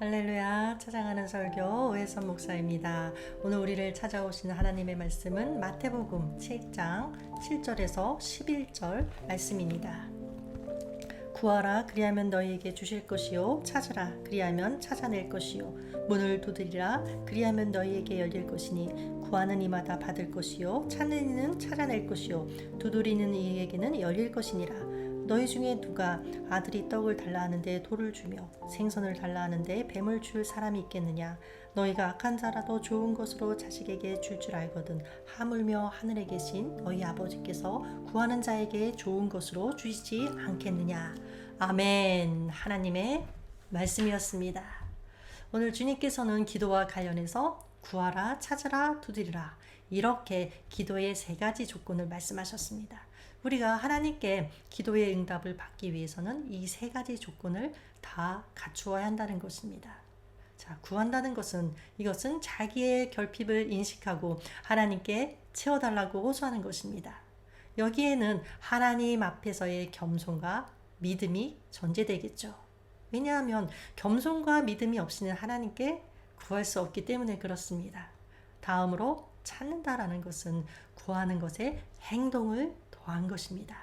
할렐루야, 찾아가는 설교 오해선 목사입니다. 오늘 우리를 찾아오시는 하나님의 말씀은 마태복음 7장 7절에서 11절 말씀입니다. 구하라, 그리하면 너희에게 주실 것이요, 찾으라, 그리하면 찾아낼 것이요, 문을 두드리라, 그리하면 너희에게 열릴 것이니 구하는 이마다 받을 것이요, 찾는 이는 찾아낼 것이요, 두드리는 이에게는 열릴 것이니라. 너희 중에 누가 아들이 떡을 달라 하는데 돌을 주며 생선을 달라 하는데 뱀을 줄 사람이 있겠느냐? 너희가 악한 자라도 좋은 것으로 자식에게 줄 줄 알거든 하물며 하늘에 계신 너희 아버지께서 구하는 자에게 좋은 것으로 주시지 않겠느냐? 아멘. 하나님의 말씀이었습니다. 오늘 주님께서는 기도와 관련해서 구하라, 찾으라, 두드리라 이렇게 기도의 세 가지 조건을 말씀하셨습니다. 우리가 하나님께 기도의 응답을 받기 위해서는 이 세 가지 조건을 다 갖추어야 한다는 것입니다. 자, 구한다는 것은 이것은 자기의 결핍을 인식하고 하나님께 채워달라고 호소하는 것입니다. 여기에는 하나님 앞에서의 겸손과 믿음이 전제되겠죠. 왜냐하면 겸손과 믿음이 없이는 하나님께 구할 수 없기 때문에 그렇습니다. 다음으로 찾는다라는 것은 구하는 것에 행동을 더한 것입니다.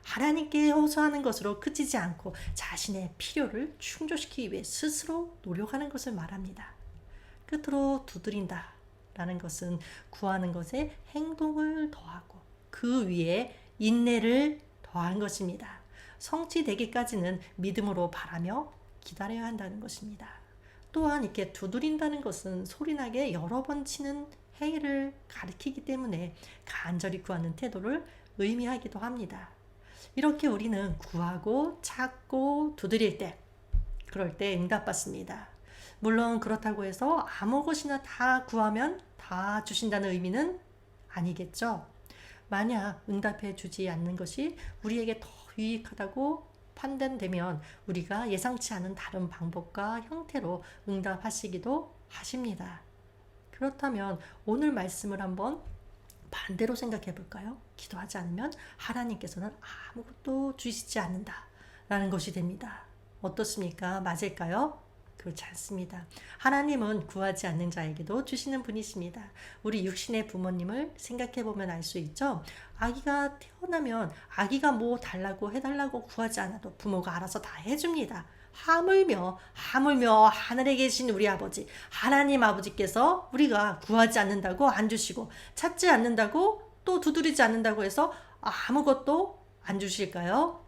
하나님께 호소하는 것으로 그치지 않고 자신의 필요를 충족시키기 위해 스스로 노력하는 것을 말합니다. 끝으로 두드린다 라는 것은 구하는 것에 행동을 더하고 그 위에 인내를 더한 것입니다. 성취되기까지는 믿음으로 바라며 기다려야 한다는 것입니다. 또한 이렇게 두드린다는 것은 소리나게 여러 번 치는 행위를 가리키기 때문에 간절히 구하는 태도를 의미하기도 합니다. 이렇게 우리는 구하고 찾고 두드릴 때, 그럴 때 응답받습니다. 물론 그렇다고 해서 아무 것이나 다 구하면 다 주신다는 의미는 아니겠죠. 만약 응답해 주지 않는 것이 우리에게 더 유익하다고 판단되면 우리가 예상치 않은 다른 방법과 형태로 응답하시기도 하십니다. 그렇다면 오늘 말씀을 한번 반대로 생각해 볼까요? 기도하지 않으면 하나님께서는 아무것도 주시지 않는다 라는 것이 됩니다. 어떻습니까? 맞을까요? 그렇지 않습니다. 하나님은 구하지 않는 자에게도 주시는 분이십니다. 우리 육신의 부모님을 생각해 보면 알 수 있죠. 아기가 태어나면 아기가 뭐 달라고 해달라고 구하지 않아도 부모가 알아서 다 해줍니다. 하물며 하늘에 계신 우리 아버지 하나님 아버지께서 우리가 구하지 않는다고 안 주시고 찾지 않는다고 또 두드리지 않는다고 해서 아무것도 안 주실까요?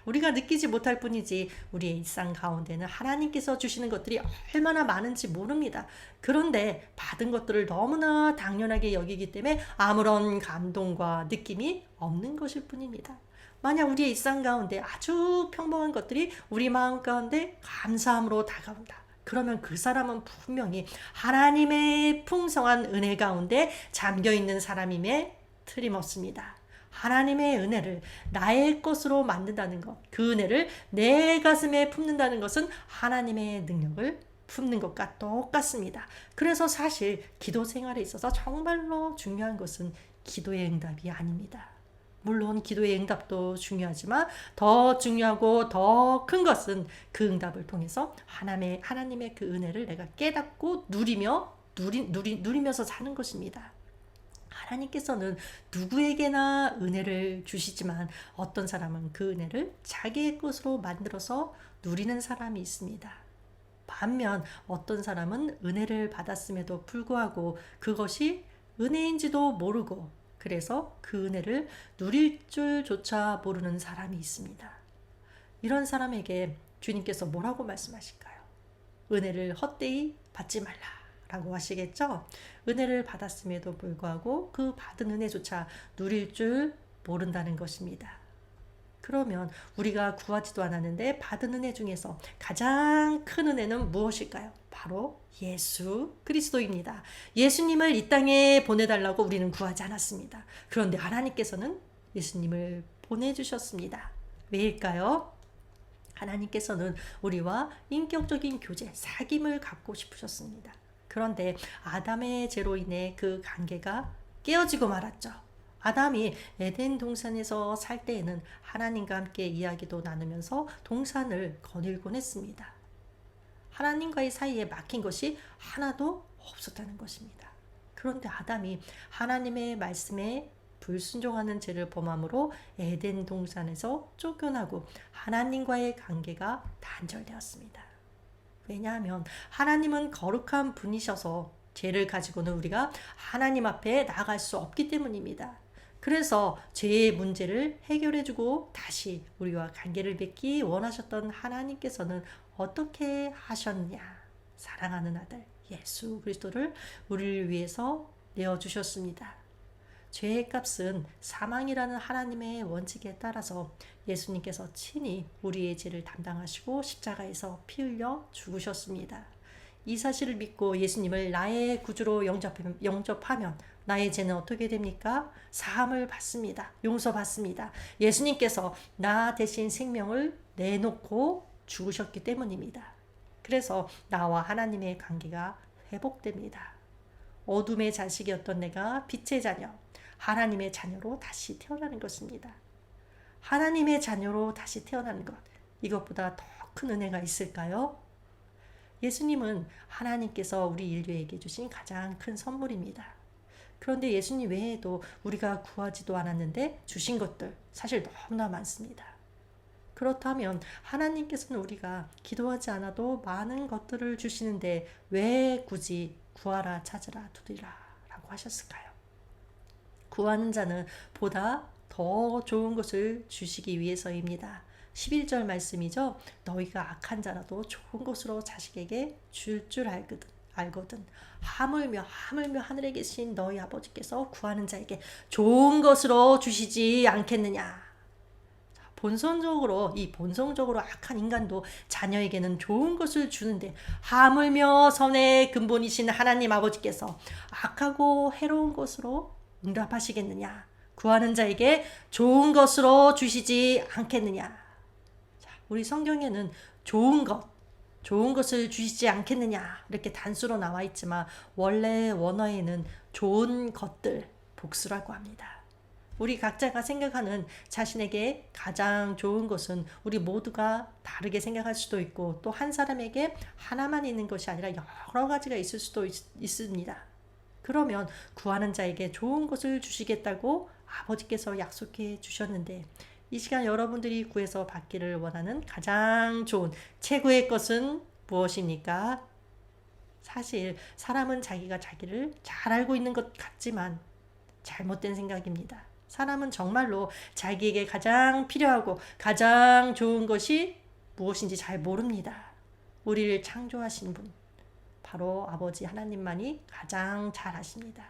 우리가 느끼지 못할 뿐이지 우리의 일상 가운데는 하나님께서 주시는 것들이 얼마나 많은지 모릅니다. 그런데 받은 것들을 너무나 당연하게 여기기 때문에 아무런 감동과 느낌이 없는 것일 뿐입니다. 만약 우리의 일상 가운데 아주 평범한 것들이 우리 마음 가운데 감사함으로 다가온다. 그러면 그 사람은 분명히 하나님의 풍성한 은혜 가운데 잠겨있는 사람임에 틀림없습니다. 하나님의 은혜를 나의 것으로 만든다는 것, 그 은혜를 내 가슴에 품는다는 것은 하나님의 능력을 품는 것과 똑같습니다. 그래서 사실 기도 생활에 있어서 정말로 중요한 것은 기도의 응답이 아닙니다. 물론 기도의 응답도 중요하지만 더 중요하고 더 큰 것은 그 응답을 통해서 하나님의 그 은혜를 내가 깨닫고 누리면서 사는 것입니다. 하나님께서는 누구에게나 은혜를 주시지만 어떤 사람은 그 은혜를 자기의 것으로 만들어서 누리는 사람이 있습니다. 반면 어떤 사람은 은혜를 받았음에도 불구하고 그것이 은혜인지도 모르고 그래서 그 은혜를 누릴 줄조차 모르는 사람이 있습니다. 이런 사람에게 주님께서 뭐라고 말씀하실까요? 은혜를 헛되이 받지 말라 라고 하시겠죠? 은혜를 받았음에도 불구하고 그 받은 은혜조차 누릴 줄 모른다는 것입니다. 그러면 우리가 구하지도 않았는데 받은 은혜 중에서 가장 큰 은혜는 무엇일까요? 바로 예수 그리스도입니다. 예수님을 이 땅에 보내달라고 우리는 구하지 않았습니다. 그런데 하나님께서는 예수님을 보내주셨습니다. 왜일까요? 하나님께서는 우리와 인격적인 교제, 사귐을 갖고 싶으셨습니다. 그런데 아담의 죄로 인해 그 관계가 깨어지고 말았죠. 아담이 에덴 동산에서 살 때에는 하나님과 함께 이야기도 나누면서 동산을 거닐곤 했습니다. 하나님과의 사이에 막힌 것이 하나도 없었다는 것입니다. 그런데 아담이 하나님의 말씀에 불순종하는 죄를 범함으로 에덴 동산에서 쫓겨나고 하나님과의 관계가 단절되었습니다. 왜냐하면 하나님은 거룩한 분이셔서 죄를 가지고는 우리가 하나님 앞에 나아갈 수 없기 때문입니다. 그래서 죄의 문제를 해결해주고 다시 우리와 관계를 맺기 원하셨던 하나님께서는 어떻게 하셨냐? 사랑하는 아들 예수 그리스도를 우리를 위해서 내어주셨습니다. 죄의 값은 사망이라는 하나님의 원칙에 따라서 예수님께서 친히 우리의 죄를 담당하시고 십자가에서 피 흘려 죽으셨습니다. 이 사실을 믿고 예수님을 나의 구주로 영접하면 나의 죄는 어떻게 됩니까? 사함을 받습니다. 용서받습니다. 예수님께서 나 대신 생명을 내놓고 죽으셨기 때문입니다. 그래서 나와 하나님의 관계가 회복됩니다. 어둠의 자식이었던 내가 빛의 자녀, 하나님의 자녀로 다시 태어나는 것입니다. 하나님의 자녀로 다시 태어나는 것, 이것보다 더 큰 은혜가 있을까요? 예수님은 하나님께서 우리 인류에게 주신 가장 큰 선물입니다. 그런데 예수님 외에도 우리가 구하지도 않았는데 주신 것들 사실 너무나 많습니다. 그렇다면 하나님께서는 우리가 기도하지 않아도 많은 것들을 주시는데 왜 굳이 구하라 찾으라 두드리라 라고 하셨을까요? 구하는 자는 보다 더 좋은 것을 주시기 위해서입니다. 11절 말씀이죠. 너희가 악한 자라도 좋은 것으로 자식에게 줄 알거든. 하물며 하늘에 계신 너희 아버지께서 구하는 자에게 좋은 것으로 주시지 않겠느냐. 본성적으로 악한 인간도 자녀에게는 좋은 것을 주는데 하물며 선의 근본이신 하나님 아버지께서 악하고 해로운 것으로 응답하시겠느냐. 구하는 자에게 좋은 것으로 주시지 않겠느냐. 우리 성경에는 좋은 것을 주시지 않겠느냐 이렇게 단수로 나와 있지만 원래 원어에는 좋은 것들, 복수라고 합니다. 우리 각자가 생각하는 자신에게 가장 좋은 것은 우리 모두가 다르게 생각할 수도 있고 또 한 사람에게 하나만 있는 것이 아니라 여러 가지가 있을 수도 있습니다. 그러면 구하는 자에게 좋은 것을 주시겠다고 아버지께서 약속해 주셨는데 이 시간 여러분들이 구해서 받기를 원하는 가장 좋은 최고의 것은 무엇입니까? 사실 사람은 자기가 자기를 잘 알고 있는 것 같지만 잘못된 생각입니다. 사람은 정말로 자기에게 가장 필요하고 가장 좋은 것이 무엇인지 잘 모릅니다. 우리를 창조하신 분, 바로 아버지 하나님만이 가장 잘 아십니다.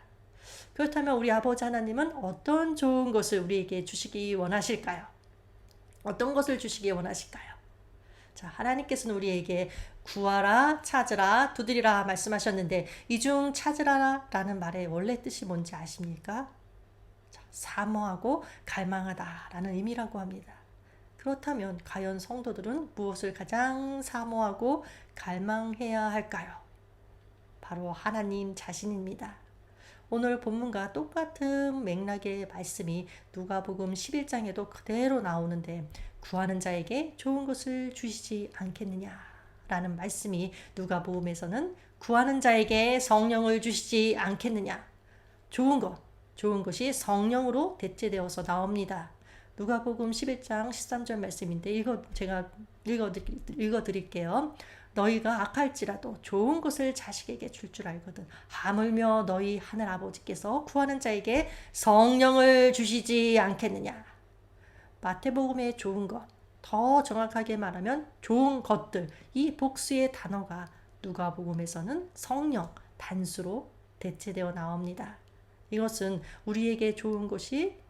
그렇다면 우리 아버지 하나님은 어떤 좋은 것을 우리에게 주시기 원하실까요? 어떤 것을 주시기 원하실까요? 자, 하나님께서는 우리에게 구하라, 찾으라, 두드리라 말씀하셨는데 이 중 찾으라 라는 말의 원래 뜻이 뭔지 아십니까? 자, 사모하고 갈망하다 라는 의미라고 합니다. 그렇다면 과연 성도들은 무엇을 가장 사모하고 갈망해야 할까요? 바로 하나님 자신입니다. 오늘 본문과 똑같은 맥락의 말씀이 누가복음 11장에도 그대로 나오는데 구하는 자에게 좋은 것을 주시지 않겠느냐 라는 말씀이 누가복음에서는 구하는 자에게 성령을 주시지 않겠느냐, 좋은 것이 성령으로 대체되어서 나옵니다. 누가복음 11장 13절 말씀인데 제가 읽어드릴게요. 너희가 악할지라도 좋은 것을 자식에게 줄 알거든. 하물며 너희 하늘 아버지께서 구하는 자에게 성령을 주시지 않겠느냐. 마태복음의 좋은 것, 더 정확하게 말하면 좋은 것들, 이 복수의 단어가 누가복음에서는 성령, 단수로 대체되어 나옵니다. 이것은 우리에게 좋은 것이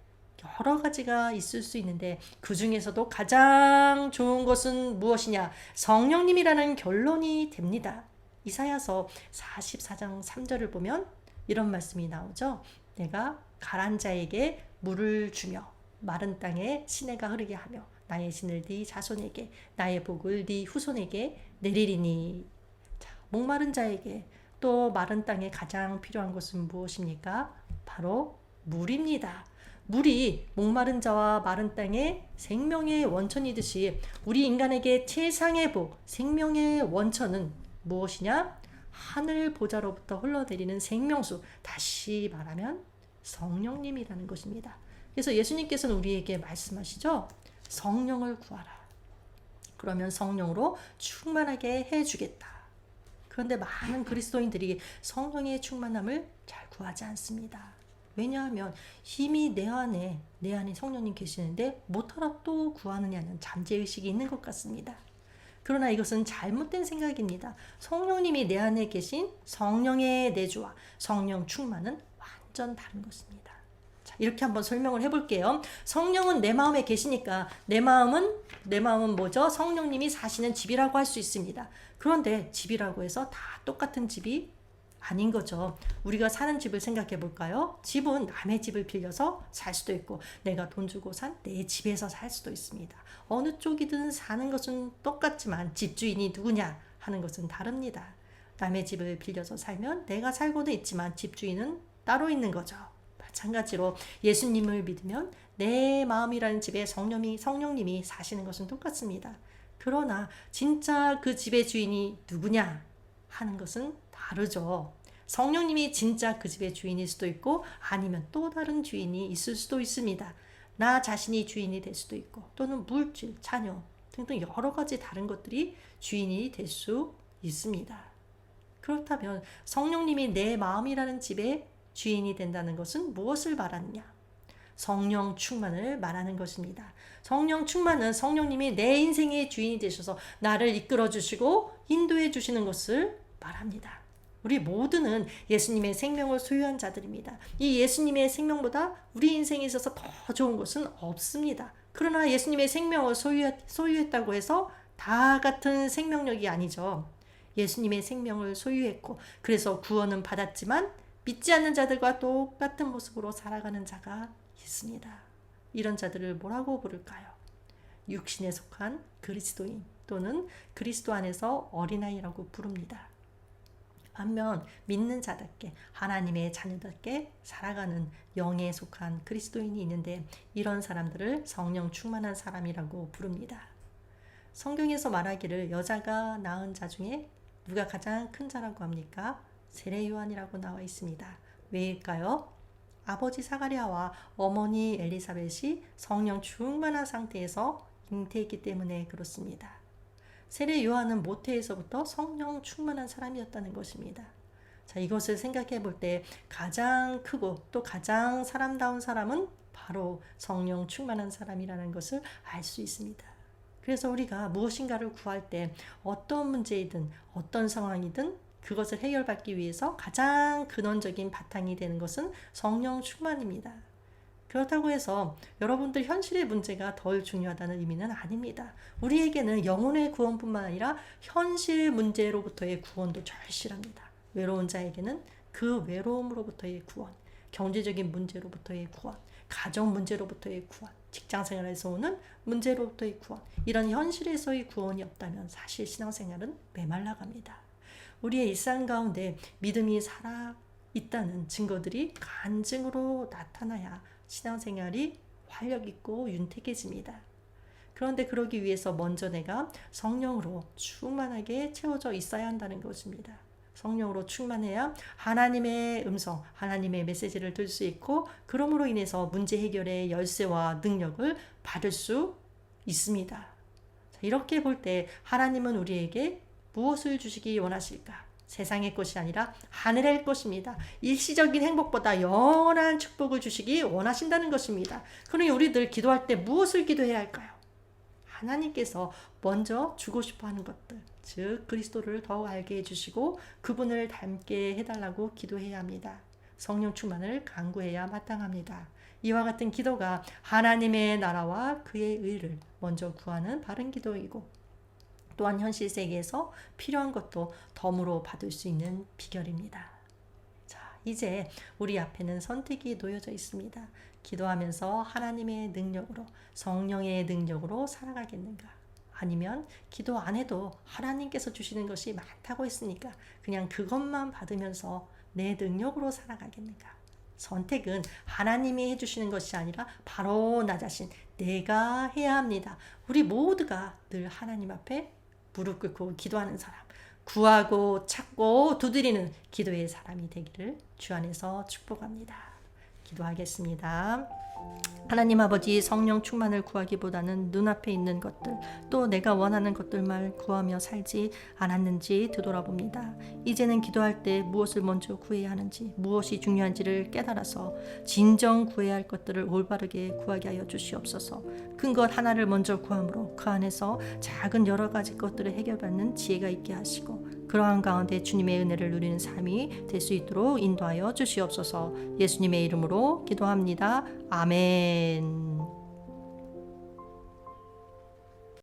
여러 가지가 있을 수 있는데 그 중에서도 가장 좋은 것은 무엇이냐? 성령님이라는 결론이 됩니다. 이사야서 44장 3절을 보면 이런 말씀이 나오죠. 내가 가란 자에게 물을 주며 마른 땅에 시내가 흐르게 하며 나의 신을 네 자손에게 나의 복을 네 후손에게 내리리니. 자, 목마른 자에게 또 마른 땅에 가장 필요한 것은 무엇입니까? 바로 물입니다. 물이 목마른 자와 마른 땅에 생명의 원천이듯이 우리 인간에게 최상의 복, 생명의 원천은 무엇이냐? 하늘 보좌로부터 흘러내리는 생명수, 다시 말하면 성령님이라는 것입니다. 그래서 예수님께서는 우리에게 말씀하시죠. 성령을 구하라. 그러면 성령으로 충만하게 해주겠다. 그런데 많은 그리스도인들이 성령의 충만함을 잘 구하지 않습니다. 왜냐하면 이미 내 안에 성령님 계시는데 못하라 또 구하느냐는 잠재의식이 있는 것 같습니다. 그러나 이것은 잘못된 생각입니다. 성령님이 내 안에 계신 성령의 내주와 성령 충만은 완전 다른 것입니다. 자, 이렇게 한번 설명을 해볼게요. 성령은 내 마음에 계시니까 내 마음은 뭐죠? 성령님이 사시는 집이라고 할 수 있습니다. 그런데 집이라고 해서 다 똑같은 집이 아닌 거죠. 우리가 사는 집을 생각해 볼까요? 집은 남의 집을 빌려서 살 수도 있고 내가 돈 주고 산 내 집에서 살 수도 있습니다. 어느 쪽이든 사는 것은 똑같지만 집주인이 누구냐 하는 것은 다릅니다. 남의 집을 빌려서 살면 내가 살고도 있지만 집주인은 따로 있는 거죠. 마찬가지로 예수님을 믿으면 내 마음이라는 집에 성령님이 사시는 것은 똑같습니다. 그러나 진짜 그 집의 주인이 누구냐 하는 것은 다르죠. 성령님이 진짜 그 집의 주인일 수도 있고 아니면 또 다른 주인이 있을 수도 있습니다. 나 자신이 주인이 될 수도 있고 또는 물질, 자녀 등등 여러 가지 다른 것들이 주인이 될 수 있습니다. 그렇다면 성령님이 내 마음이라는 집의 주인이 된다는 것은 무엇을 말하느냐? 성령 충만을 말하는 것입니다. 성령 충만은 성령님이 내 인생의 주인이 되셔서 나를 이끌어 주시고 인도해 주시는 것을 말합니다. 우리 모두는 예수님의 생명을 소유한 자들입니다. 이 예수님의 생명보다 우리 인생에 있어서 더 좋은 것은 없습니다. 그러나 예수님의 생명을 소유했다고 해서 다 같은 생명력이 아니죠. 예수님의 생명을 소유했고 그래서 구원은 받았지만 믿지 않는 자들과 똑같은 모습으로 살아가는 자가 있습니다. 이런 자들을 뭐라고 부를까요? 육신에 속한 그리스도인 또는 그리스도 안에서 어린아이라고 부릅니다. 반면 믿는 자답게 하나님의 자녀답게 살아가는 영에 속한 그리스도인이 있는데 이런 사람들을 성령 충만한 사람이라고 부릅니다. 성경에서 말하기를 여자가 낳은 자 중에 누가 가장 큰 자라고 합니까? 세례 요한이라고 나와 있습니다. 왜일까요? 아버지 사가랴와 어머니 엘리사벳이 성령 충만한 상태에서 잉태했기 때문에 그렇습니다. 세례 요한은 모태에서부터 성령 충만한 사람이었다는 것입니다. 자, 이것을 생각해 볼 때 가장 크고 또 가장 사람다운 사람은 바로 성령 충만한 사람이라는 것을 알 수 있습니다. 그래서 우리가 무엇인가를 구할 때 어떤 문제이든 어떤 상황이든 그것을 해결받기 위해서 가장 근원적인 바탕이 되는 것은 성령 충만입니다. 그렇다고 해서 여러분들 현실의 문제가 덜 중요하다는 의미는 아닙니다. 우리에게는 영혼의 구원뿐만 아니라 현실 문제로부터의 구원도 절실합니다. 외로운 자에게는 그 외로움으로부터의 구원, 경제적인 문제로부터의 구원, 가정 문제로부터의 구원, 직장생활에서 오는 문제로부터의 구원, 이런 현실에서의 구원이 없다면 사실 신앙생활은 메말라갑니다. 우리의 일상 가운데 믿음이 살아 있다는 증거들이 간증으로 나타나야 신앙생활이 활력있고 윤택해집니다. 그런데 그러기 위해서 먼저 내가 성령으로 충만하게 채워져 있어야 한다는 것입니다. 성령으로 충만해야 하나님의 음성, 하나님의 메시지를 들 수 있고 그러므로 인해서 문제 해결의 열쇠와 능력을 받을 수 있습니다. 자, 이렇게 볼 때 하나님은 우리에게 무엇을 주시기 원하실까? 세상의 것이 아니라 하늘의 것입니다. 일시적인 행복보다 영원한 축복을 주시기 원하신다는 것입니다. 그러니 우리들 기도할 때 무엇을 기도해야 할까요? 하나님께서 먼저 주고 싶어 하는 것들, 즉 그리스도를 더욱 알게 해주시고 그분을 닮게 해달라고 기도해야 합니다. 성령 충만을 간구해야 마땅합니다. 이와 같은 기도가 하나님의 나라와 그의 의를 먼저 구하는 바른 기도이고 또한 현실 세계에서 필요한 것도 덤으로 받을 수 있는 비결입니다. 자, 이제 우리 앞에는 선택이 놓여져 있습니다. 기도하면서 하나님의 능력으로, 성령의 능력으로 살아가겠는가? 아니면 기도 안 해도 하나님께서 주시는 것이 많다고 했으니까 그냥 그것만 받으면서 내 능력으로 살아가겠는가? 선택은 하나님이 해주시는 것이 아니라 바로 나 자신, 내가 해야 합니다. 우리 모두가 늘 하나님 앞에 무릎 꿇고 기도하는 사람, 구하고 찾고 두드리는 기도의 사람이 되기를 주 안에서 축복합니다. 기도하겠습니다. 하나님 아버지, 성령 충만을 구하기보다는 눈앞에 있는 것들, 또 내가 원하는 것들만 구하며 살지 않았는지 되돌아봅니다. 이제는 기도할 때 무엇을 먼저 구해야 하는지, 무엇이 중요한지를 깨달아서 진정 구해야 할 것들을 올바르게 구하게 하여 주시옵소서. 큰 것 하나를 먼저 구함으로 그 안에서 작은 여러 가지 것들을 해결받는 지혜가 있게 하시고, 그러한 가운데 주님의 은혜를 누리는 삶이 될 수 있도록 인도하여 주시옵소서. 예수님의 이름으로 기도합니다. 아멘.